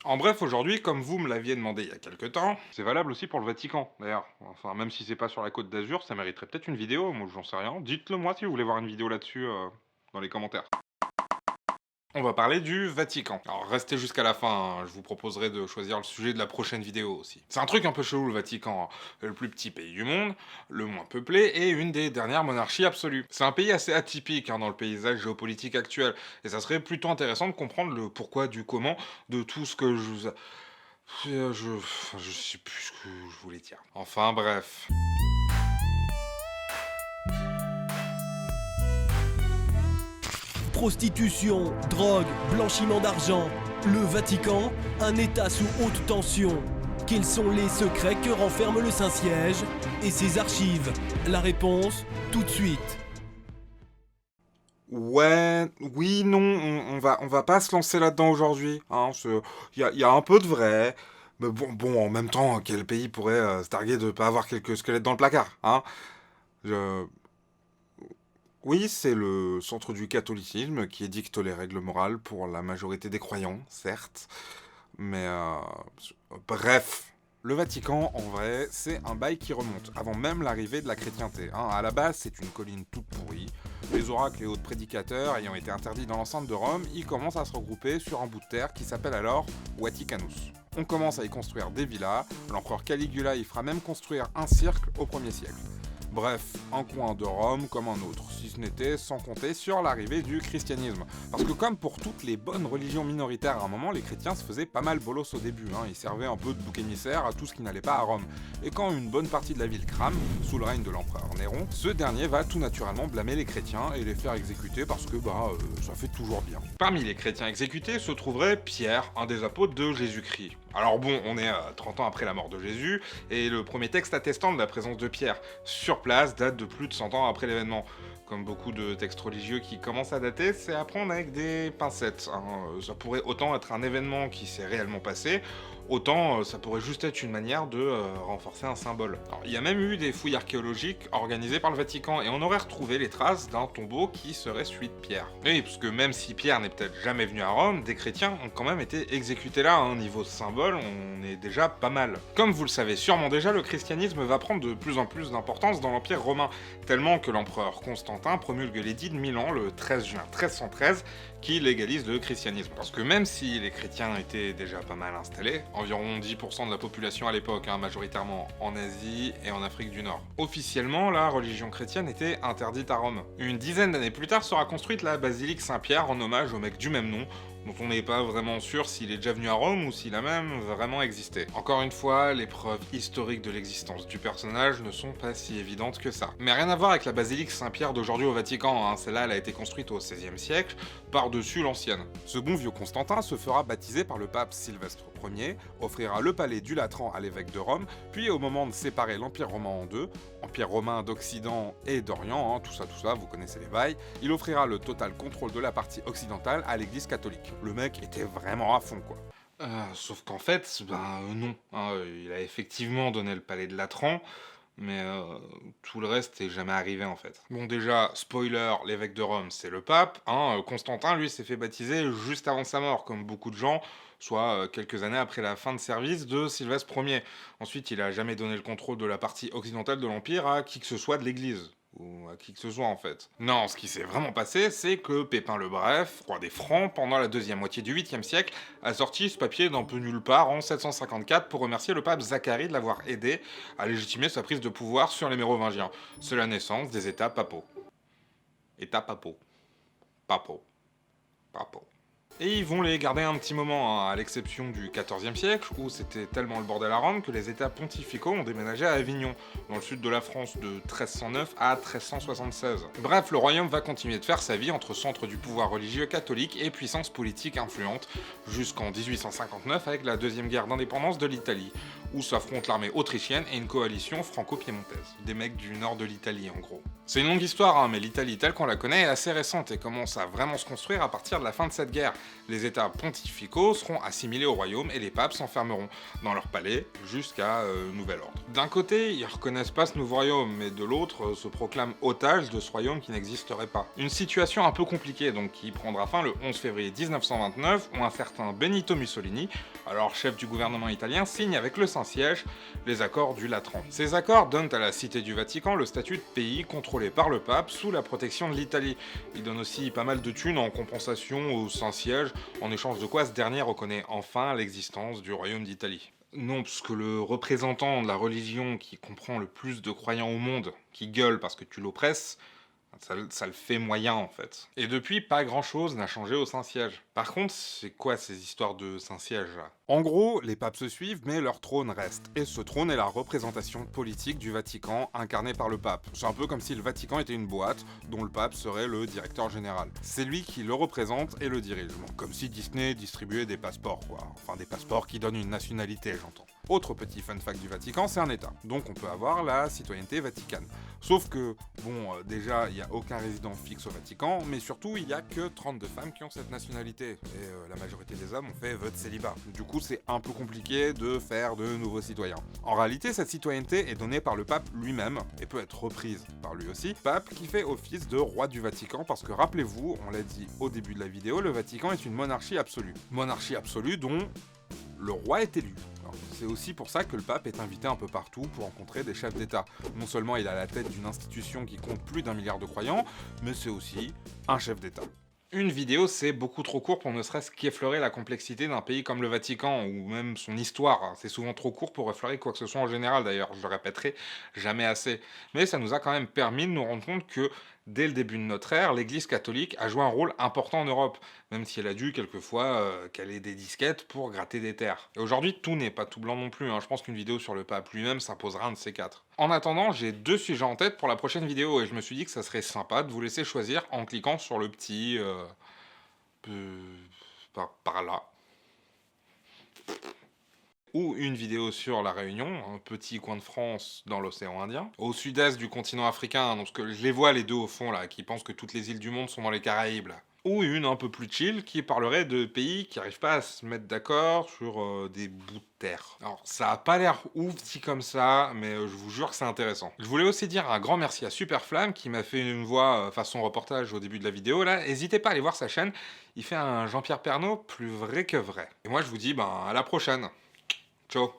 En bref, aujourd'hui, comme vous me l'aviez demandé il y a quelque temps, c'est valable aussi pour le Vatican, d'ailleurs. Enfin, même si c'est pas sur la Côte d'Azur, ça mériterait peut-être une vidéo, moi j'en sais rien. Dites-le moi si vous voulez voir une vidéo là-dessus dans les commentaires. On va parler du Vatican. Alors restez jusqu'à la fin, hein, je vous proposerai de choisir le sujet de la prochaine vidéo aussi. C'est un truc un peu chelou le Vatican, hein. Le plus petit pays du monde, le moins peuplé et une des dernières monarchies absolues. C'est un pays assez atypique hein, dans le paysage géopolitique actuel, et ça serait plutôt intéressant de comprendre le pourquoi du comment de tout ce que je vous... je sais plus ce que je voulais dire. Enfin bref. Prostitution, drogue, blanchiment d'argent. Le Vatican, un État sous haute tension. Quels sont les secrets que renferme le Saint-Siège et ses archives? La réponse, tout de suite. Ouais, oui, non, on va pas se lancer là-dedans aujourd'hui. Hein, il y a un peu de vrai. Mais bon, en même temps, quel pays pourrait se targuer de pas avoir quelques squelettes dans le placard, hein? Je- Oui, c'est le centre du catholicisme qui édicte les règles morales pour la majorité des croyants, certes. Mais bref. Le Vatican, en vrai, c'est un bail qui remonte, avant même l'arrivée de la chrétienté. Hein. À la base, c'est une colline toute pourrie. Les oracles et autres prédicateurs ayant été interdits dans l'enceinte de Rome, ils commencent à se regrouper sur un bout de terre qui s'appelle alors Vaticanus. On commence à y construire des villas, l'empereur Caligula y fera même construire un cirque au 1er siècle. Bref, un coin de Rome comme un autre, si ce n'était sans compter sur l'arrivée du christianisme. Parce que comme pour toutes les bonnes religions minoritaires à un moment, les chrétiens se faisaient pas mal bolos au début, hein. Ils servaient un peu de bouc émissaire à tout ce qui n'allait pas à Rome. Et quand une bonne partie de la ville crame, sous le règne de l'empereur Néron, ce dernier va tout naturellement blâmer les chrétiens et les faire exécuter parce que ça fait toujours bien. Parmi les chrétiens exécutés se trouverait Pierre, un des apôtres de Jésus-Christ. Alors bon, on est 30 ans après la mort de Jésus, et le premier texte attestant de la présence de Pierre sur place date de plus de 100 ans après l'événement. Comme beaucoup de textes religieux qui commencent à dater, c'est à prendre avec des pincettes, hein. Ça pourrait autant être un événement qui s'est réellement passé, autant ça pourrait juste être une manière de renforcer un symbole. Alors, il y a même eu des fouilles archéologiques organisées par le Vatican, et on aurait retrouvé les traces d'un tombeau qui serait celui de Pierre. Oui, parce que même si Pierre n'est peut-être jamais venu à Rome, des chrétiens ont quand même été exécutés là, hein. Niveau symbole, on est déjà pas mal. Comme vous le savez sûrement déjà, le christianisme va prendre de plus en plus d'importance dans l'Empire romain, tellement que l'empereur Constantin promulgue l'édit de Milan le 13 juin 1313 qui légalise le christianisme. Parce que même si les chrétiens étaient déjà pas mal installés, environ 10% de la population à l'époque, hein, majoritairement en Asie et en Afrique du Nord. Officiellement, la religion chrétienne était interdite à Rome. Une dizaine d'années plus tard sera construite la basilique Saint-Pierre en hommage au mec du même nom, dont on n'est pas vraiment sûr s'il est déjà venu à Rome ou s'il a même vraiment existé. Encore une fois, les preuves historiques de l'existence du personnage ne sont pas si évidentes que ça. Mais rien à voir avec la basilique Saint-Pierre d'aujourd'hui au Vatican, hein. Celle-là, elle a été construite au XVIe siècle, par-dessus l'ancienne. Ce bon vieux Constantin se fera baptiser par le pape Sylvestre Ier, offrira le palais du Latran à l'évêque de Rome, puis au moment de séparer l'Empire romain en deux, Empire romain d'Occident et d'Orient, hein, tout ça, vous connaissez les bails, il offrira le total contrôle de la partie occidentale à l'église catholique. Le mec était vraiment à fond, quoi. Sauf qu'en fait, non. Hein, il a effectivement donné le palais de Latran, mais tout le reste est jamais arrivé en fait. Bon déjà, spoiler, l'évêque de Rome c'est le pape, hein, Constantin lui s'est fait baptiser juste avant sa mort, comme beaucoup de gens, soit quelques années après la fin de service de Sylvestre Ier. Ensuite il a jamais donné le contrôle de la partie occidentale de l'Empire à qui que ce soit de l'église. Ou à qui que ce soit en fait. Non, ce qui s'est vraiment passé, c'est que Pépin le Bref, roi des Francs, pendant la deuxième moitié du 8e siècle, a sorti ce papier d'un peu nulle part en 754 pour remercier le pape Zacharie de l'avoir aidé à légitimer sa prise de pouvoir sur les Mérovingiens. C'est la naissance des États papaux. États papaux. Papaux. Papaux. Et ils vont les garder un petit moment, hein, à l'exception du XIVe siècle, où c'était tellement le bordel à Rome que les états pontificaux ont déménagé à Avignon, dans le sud de la France, de 1309 à 1376. Bref, le royaume va continuer de faire sa vie entre centre du pouvoir religieux catholique et puissance politique influente, jusqu'en 1859 avec la deuxième guerre d'indépendance de l'Italie, où s'affrontent l'armée autrichienne et une coalition franco-piémontaise. Des mecs du nord de l'Italie en gros. C'est une longue histoire, hein, mais l'Italie telle qu'on la connaît est assez récente et commence à vraiment se construire à partir de la fin de cette guerre. Les États pontificaux seront assimilés au royaume et les papes s'enfermeront dans leur palais jusqu'à nouvel ordre. D'un côté, ils reconnaissent pas ce nouveau royaume, mais de l'autre, se proclament otages de ce royaume qui n'existerait pas. Une situation un peu compliquée, donc qui prendra fin le 11 février 1929, où un certain Benito Mussolini, alors chef du gouvernement italien, signe avec le Saint-Siège les accords du Latran. Ces accords donnent à la Cité du Vatican le statut de pays contrôlé par le pape sous la protection de l'Italie. Ils donnent aussi pas mal de thunes en compensation au Saint-Siège, en échange de quoi ce dernier reconnaît enfin l'existence du royaume d'Italie. Non, parce que le représentant de la religion qui comprend le plus de croyants au monde, qui gueule parce que tu l'oppresses, ça le fait moyen en fait. Et depuis, pas grand chose n'a changé au Saint-Siège. Par contre, c'est quoi ces histoires de Saint-Siège là? En gros, les papes se suivent, mais leur trône reste. Et ce trône est la représentation politique du Vatican, incarnée par le pape. C'est un peu comme si le Vatican était une boîte, dont le pape serait le directeur général. C'est lui qui le représente et le dirige. Bon, comme si Disney distribuait des passeports, quoi. Enfin, des passeports qui donnent une nationalité, j'entends. Autre petit fun fact du Vatican, c'est un État. Donc on peut avoir la citoyenneté vaticane. Sauf que, bon, déjà, il n'y a aucun résident fixe au Vatican, mais surtout, il n'y a que 32 femmes qui ont cette nationalité. Et la majorité des hommes ont fait vœu de célibat. Du coup, c'est un peu compliqué de faire de nouveaux citoyens. En réalité, cette citoyenneté est donnée par le pape lui-même, et peut être reprise par lui aussi. Pape qui fait office de roi du Vatican, parce que rappelez-vous, on l'a dit au début de la vidéo, le Vatican est une monarchie absolue. Monarchie absolue dont le roi est élu. C'est aussi pour ça que le pape est invité un peu partout pour rencontrer des chefs d'État. Non seulement il a la tête d'une institution qui compte plus d'1 milliard de croyants, mais c'est aussi un chef d'État. Une vidéo, c'est beaucoup trop court pour ne serait-ce qu'effleurer la complexité d'un pays comme le Vatican, ou même son histoire. C'est souvent trop court pour effleurer quoi que ce soit en général, d'ailleurs, je le répéterai jamais assez. Mais ça nous a quand même permis de nous rendre compte que, dès le début de notre ère, l'Église catholique a joué un rôle important en Europe, même si elle a dû quelquefois caler des disquettes pour gratter des terres. Et aujourd'hui, tout n'est pas tout blanc non plus, hein. Je pense qu'une vidéo sur le pape lui-même s'imposera un de ces quatre. En attendant, j'ai 2 sujets en tête pour la prochaine vidéo, et je me suis dit que ça serait sympa de vous laisser choisir en cliquant sur le petit... par là. Ou une vidéo sur La Réunion, un petit coin de France dans l'océan Indien. Au sud-est du continent africain, donc je les vois les deux au fond là, qui pensent que toutes les îles du monde sont dans les Caraïbes là. Ou une un peu plus chill qui parlerait de pays qui n'arrivent pas à se mettre d'accord sur des bouts de terre. Alors ça a pas l'air ouf dit comme ça, mais je vous jure que c'est intéressant. Je voulais aussi dire un grand merci à Superflamme qui m'a fait une voix façon reportage au début de la vidéo là. N'hésitez pas à aller voir sa chaîne, il fait un Jean-Pierre Pernaut plus vrai que vrai. Et moi je vous dis à la prochaine. Ciao.